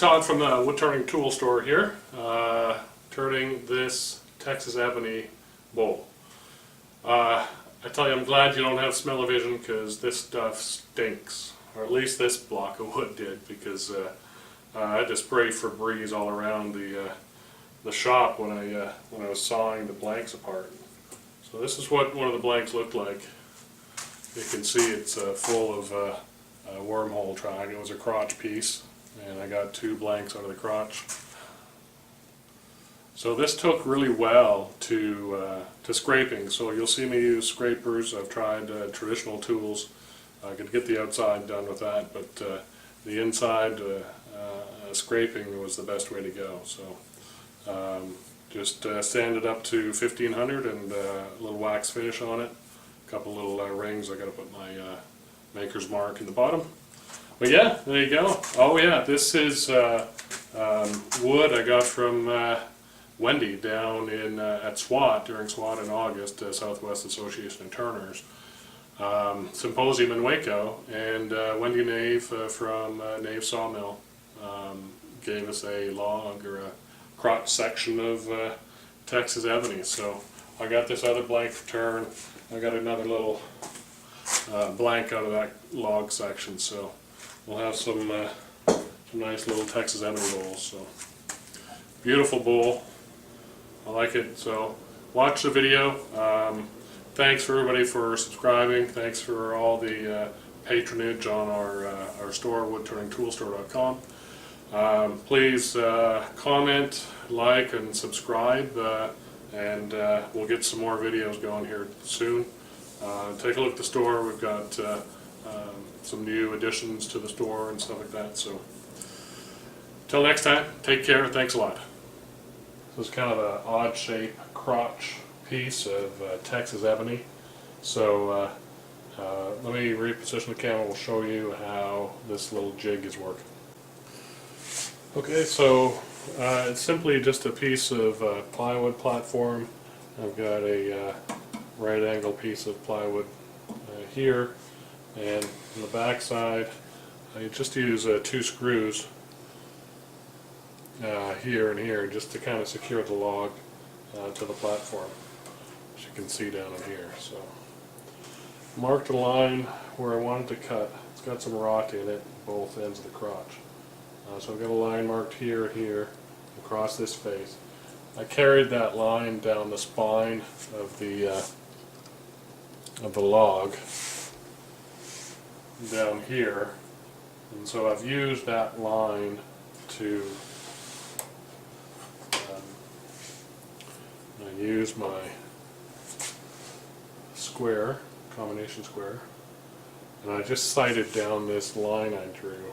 John from the Woodturning tool store here, turning this Texas Ebony bowl. I tell you, I'm glad you don't have smell-o-vision because this stuff stinks, or at least this block of wood did, because I had to spray Febreze all around the shop when I was sawing the blanks apart. So this is what one of the blanks looked like. You can see it's full of a wormhole triangle. It was a crotch piece, and I got 2 blanks out of the crotch. So this took really well to scraping. So you'll see me use scrapers. I've tried traditional tools. I could get the outside done with that, but the inside scraping was the best way to go. So just sand it up to 1500 and a little wax finish on it. A couple little rings. I got to put my maker's mark in the bottom. But yeah, there you go. Oh yeah, this is wood I got from Wendy down in at SWAT, during SWAT in August, Southwest Association of Turners Symposium in Waco, and Wendy Nave from Nave Sawmill gave us a log, or a crotch section of Texas Ebony. So I got this other blank for turn. I got another little blank out of that log section, so we'll have some nice little Texas Ebony bowls. So beautiful bowl. I like it. So watch the video. Thanks for everybody for subscribing. Thanks for all the patronage on our store, woodturningtoolstore.com. Please comment, like, and subscribe, and we'll get some more videos going here soon. Take a look at the store. We've got some new additions to the store and stuff like that. So till next time, take care. Thanks a lot. This is kind of an odd shape crotch piece of Texas Ebony. So let me reposition the camera. We'll show you how this little jig is working. Okay, so it's simply just a piece of plywood platform. I've got a right angle piece of plywood here, and on the back side I just use 2 screws here and here, just to kind of secure the log to the platform, as you can see down in here. So marked a line where I wanted to cut. It's got some rock in it, both ends of the crotch. So I've got a line marked here, across this face. I carried that line down the spine of the log down here, and so I've used that line to I use my square, combination square, and I just sighted down this line I drew.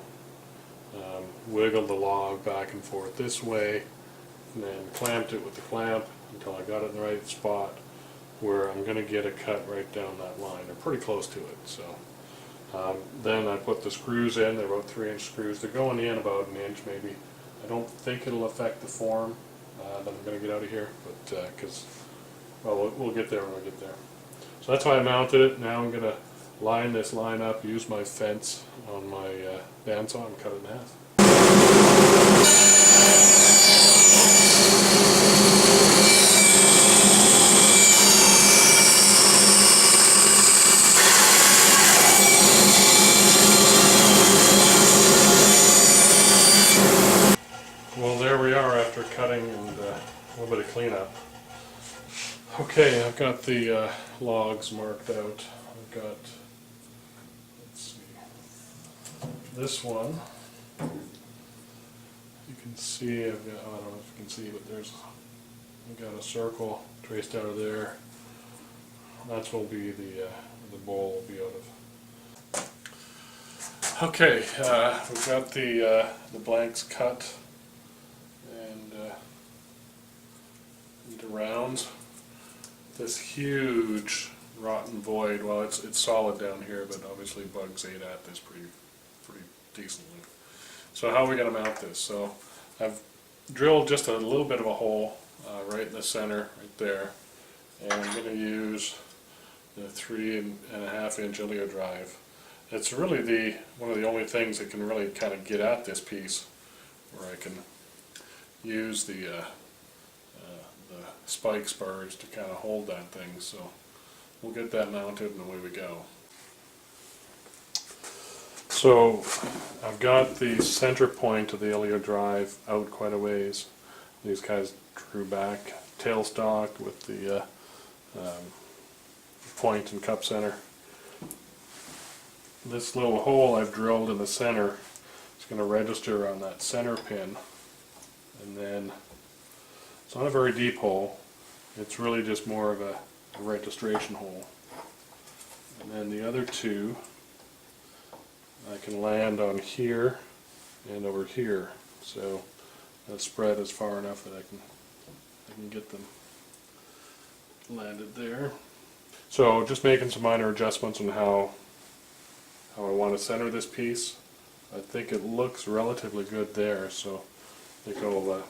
Wiggled the log back and forth this way, and then clamped it with the clamp until I got it in the right spot where I'm going to get a cut right down that line, or pretty close to it. So then I put the screws in. They're about 3-inch screws. They're going in about 1 inch maybe. I don't think it'll affect the form that I'm going to get out of here, but because well, we'll get there when we get there. So that's how I mounted it. Now I'm going to line this line up, use my fence on my bandsaw, and cut it in half. Well, there we are after cutting and a little bit of cleanup. Okay, I've got the logs marked out. I've got, let's see, this one. You can see, I've got, I don't know if you can see, but I've got a circle traced out of there. That's what will be the bowl will be out of. Okay, we've got the blanks cut and into rounds. This huge rotten void, well, it's solid down here, but obviously bugs ate at this pretty decently. So how are we going to mount this? So I've drilled just a little bit of a hole right in the center, right there, and I'm going to use the 3.5-inch Ilio drive. It's really one of the only things that can really kind of get at this piece where I can use the spike spurs to kind of hold that thing. So we'll get that mounted and away we go. So I've got the center point of the LEO drive out quite a ways. These guys drew back tailstock with the point and cup center. This little hole I've drilled in the center is going to register on that center pin, and then it's not a very deep hole. It's really just more of a registration hole. And then the other two I can land on here and over here, so that spread is far enough that I can get them landed there. So just making some minor adjustments on how I want to center this piece. I think it looks relatively good there, so I think I'll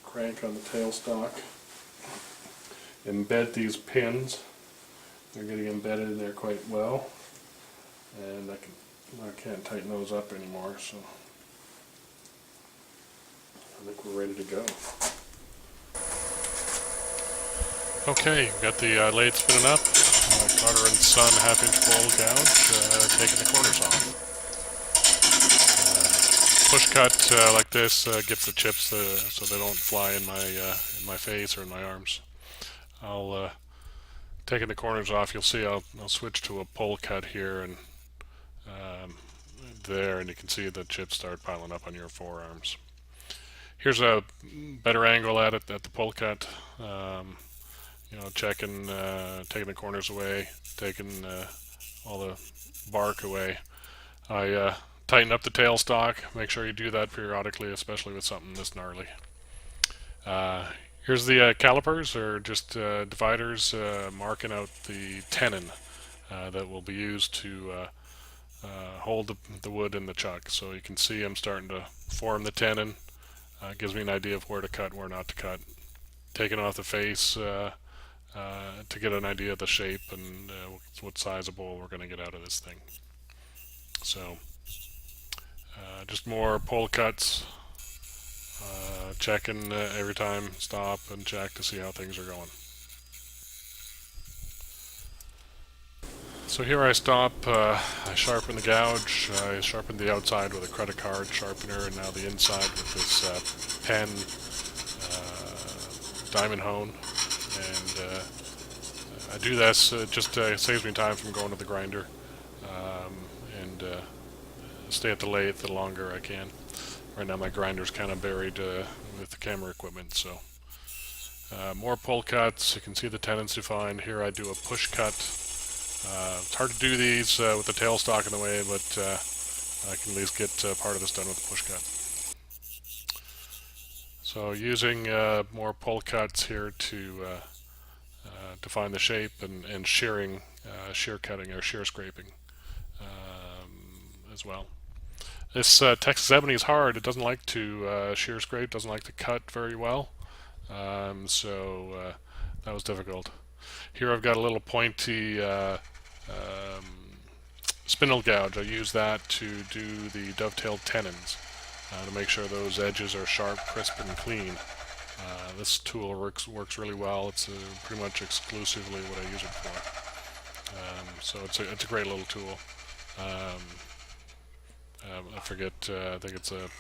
crank on the tailstock, embed these pins. They're getting embedded in there quite well, and I can't tighten those up anymore, so I think we're ready to go. Okay, we've got the lathe spinning up. Carter and Son half-inch bowl gouge, taking the corners off. Push cut like this gets the chips so they don't fly in my face or in my arms. I'll taking the corners off. You'll see I'll switch to a pull cut here and there, and you can see the chips start piling up on your forearms. Here's a better angle at it at the pull cut. You know, checking, taking the corners away, taking all the bark away. I tighten up the tailstock. Make sure you do that periodically, especially with something this gnarly. Here's the calipers, or just dividers, marking out the tenon that will be used to hold the wood in the chuck. So you can see I'm starting to form the tenon. Gives me an idea of where to cut, where not to cut. Taking off the face to get an idea of the shape and what size of bowl we're going to get out of this thing. So just more pull cuts, checking every time, stop and check to see how things are going. So here I stop, I sharpen the gouge, I sharpened the outside with a credit card sharpener, and now the inside with this pen diamond hone. And I do this, just saves me time from going to the grinder, and stay at the lathe the longer I can. Right now my grinder's kind of buried with the camera equipment, so more pull cuts. You can see the tenons defined. Here I do a push cut. It's hard to do these with the tailstock in the way, but I can at least get part of this done with a push cut. So using more pull cuts here to define the shape, and shearing, shear cutting or shear scraping as well. This Texas Ebony is hard. It doesn't like to shear scrape, doesn't like to cut very well, so that was difficult. Here I've got a little pointy spindle gouge. I use that to do the dovetailed tenons to make sure those edges are sharp, crisp, and clean. This tool works really well. It's pretty much exclusively what I use it for. So it's a great little tool. I forget. I think it's a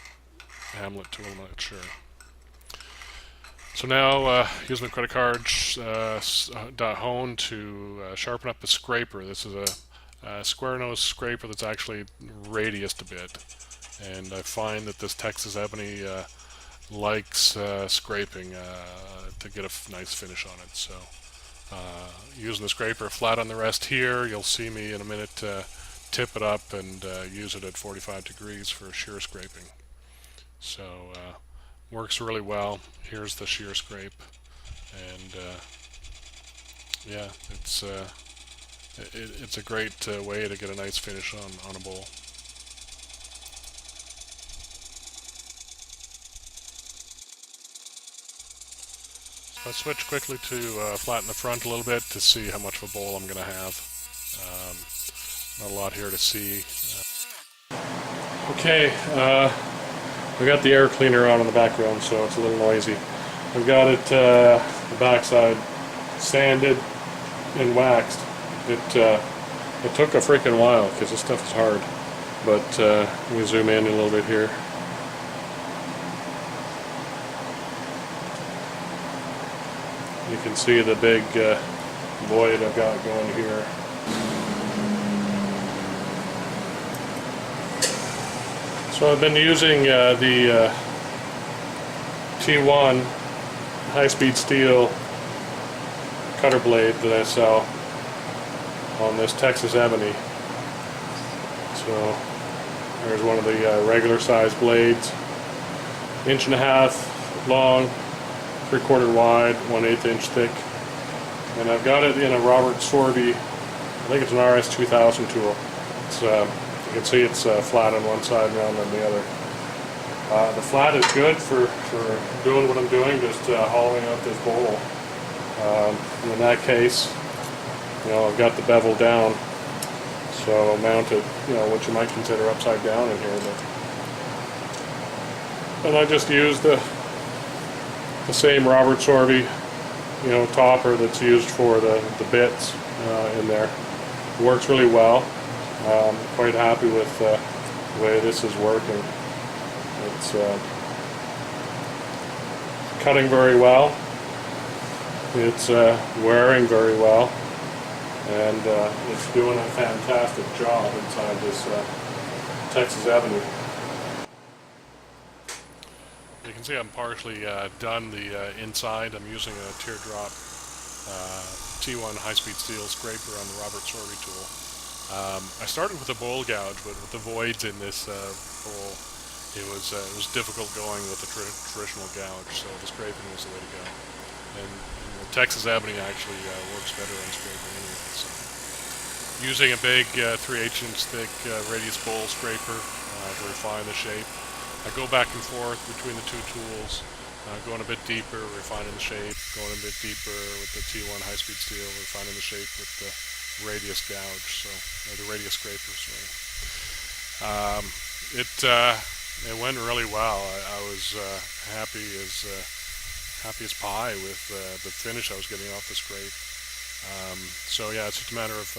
Hamlet tool. I'm not sure. So now use my credit card hone to sharpen up the scraper. This is a square nose scraper that's actually radiused a bit, and I find that this Texas Ebony likes scraping to get a nice finish on it. So using the scraper flat on the rest here, you'll see me in a minute tip it up and use it at 45 degrees for shear scraping. So works really well. Here's the shear scrape, and yeah, it's a great way to get a nice finish on a bowl. So I switch quickly to flatten the front a little bit to see how much of a bowl I'm going to have. Not a lot here to see. Okay, I've got the air cleaner on in the background, so it's a little noisy. I've got it, the backside, sanded and waxed. It took a freaking while because this stuff is hard. But let me zoom in a little bit here. You can see the big void I've got going here. So I've been using the T1 high-speed steel cutter blade that I sell on this Texas Ebony. So there's one of the regular size blades, 1.5 inch long, 3/4 wide, 1/8 inch thick, and I've got it in a Robert Sorby, I think it's an RS 2000 tool. It's, you can see it's flat on one side, round on the other. The flat is good for doing what I'm doing, just hollowing out this bowl. And in that case, you know, I've got the bevel down, so I'll mount it, you know, what you might consider upside down in here. And I just use the same Robert Sorby, you know, topper that's used for the bits in there. It works really well. Quite happy with the way this is working. It's cutting very well. It's wearing very well, and it's doing a fantastic job inside this Texas Ebony. You can see I'm partially done the inside. I'm using a teardrop T1 high-speed steel scraper on the Robert Sorby tool. I started with a bowl gouge, but with the voids in this bowl, it was difficult going with the traditional gouge, so the scraping was the way to go. And the Texas Ebony actually works better on scraping anyway. So, using a big 3/8 inch thick radius bowl scraper to refine the shape. I go back and forth between the two tools, going a bit deeper, refining the shape, going a bit deeper with the T1 high-speed steel, refining the shape with the radius gouge, so or the radius scraper. Sorry. It went really well. I was happy as pie with the finish I was getting off the scrape. So yeah, it's just a matter of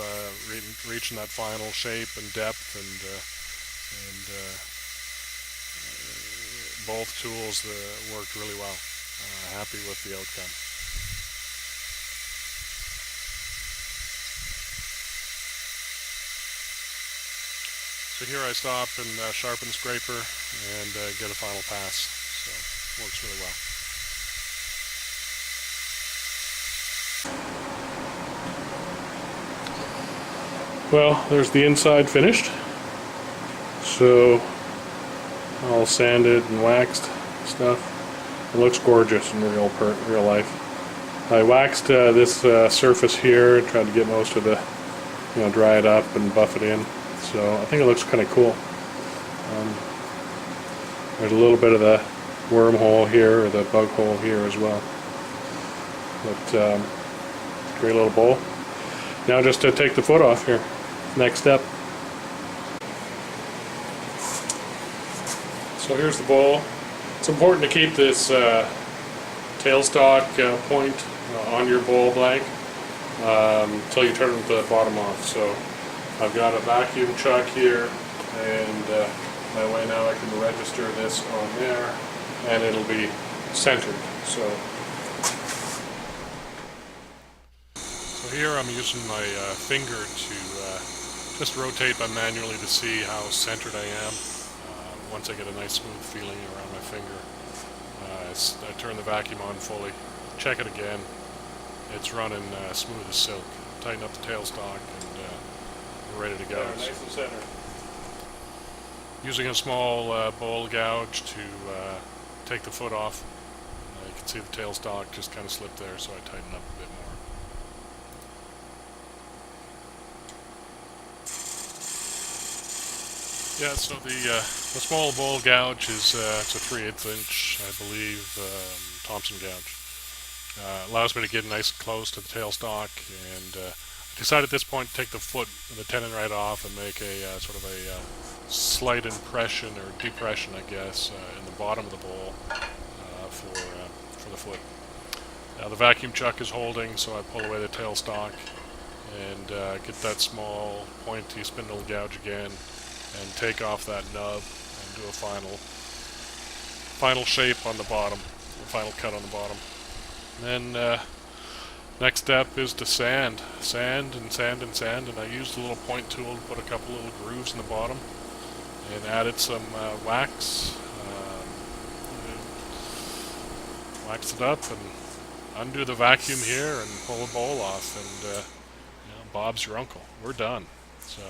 reaching that final shape and depth, and both tools worked really well. Happy with the outcome. So here I stop and sharpen the scraper and get a final pass. So works really well. Well, there's the inside finished. So all sanded and waxed stuff. It looks gorgeous in real life. I waxed this surface here and tried to get most of the, you know, dry it up and buff it in. So I think it looks kind of cool. There's a little bit of the wormhole here, or the bug hole here as well. But great little bowl. Now just to take the foot off here. Next step. So here's the bowl. It's important to keep this tailstock point on your bowl blank until you turn the bottom off. So I've got a vacuum chuck here, and that way now I can register this on there, and it'll be centered. So here I'm using my finger to just rotate manually to see how centered I am. Once I get a nice smooth feeling around my finger, I turn the vacuum on fully, check it again. It's running smooth as silk. Tighten up the tailstock, and we're ready to go. Nice and centered. Using a small bowl gouge to take the foot off. You can see the tailstock just kind of slipped there, so I tighten up a bit more. Yeah, so the small bowl gouge is it's a 3/8 inch, I believe, Thompson gouge. Allows me to get nice close to the tailstock, and Decide at this point to take the foot, the tenon right off, and make a sort of a slight impression or depression, I guess, in the bottom of the bowl for the foot. Now the vacuum chuck is holding, so I pull away the tailstock and get that small pointy spindle gouge again, and take off that nub and do a final shape on the bottom, a final cut on the bottom. And then next step is to sand and sand and sand, and I used a little point tool to put a couple little grooves in the bottom, and added some wax, wax it up, and undo the vacuum here, and pull the bowl off, and Bob's your uncle. We're done. So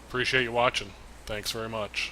appreciate you watching. Thanks very much.